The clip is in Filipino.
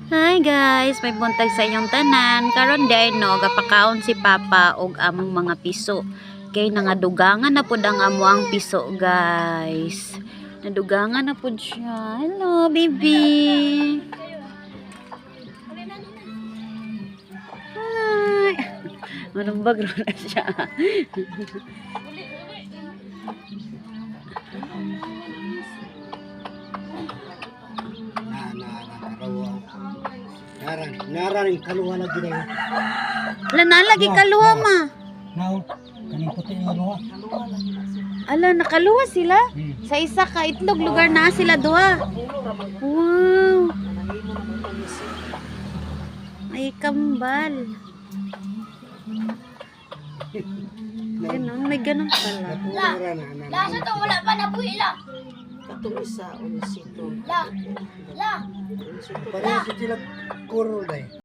Hi guys, may buntag sa inyong tanan. Karon day no, gapakaon si Papa og among mga piso. Kay nangadugangan na pud ang amo ang piso, guys. Nadugangan na pud siya. Hello, baby. Hi. Marumbag na siya. Nararing kaluwa lagi na yun. Ala lagi kaluwa ma. Now, kaning puti yung kaluwa. Ala nakaluwa sila. Sa isa ka itlog lugar na sila duha. Wow. Ay kambal. Ganun, may ganun pala. Lasa to wala pa na buhila. Katong isa unsito. La. Parang sila kuro na eh.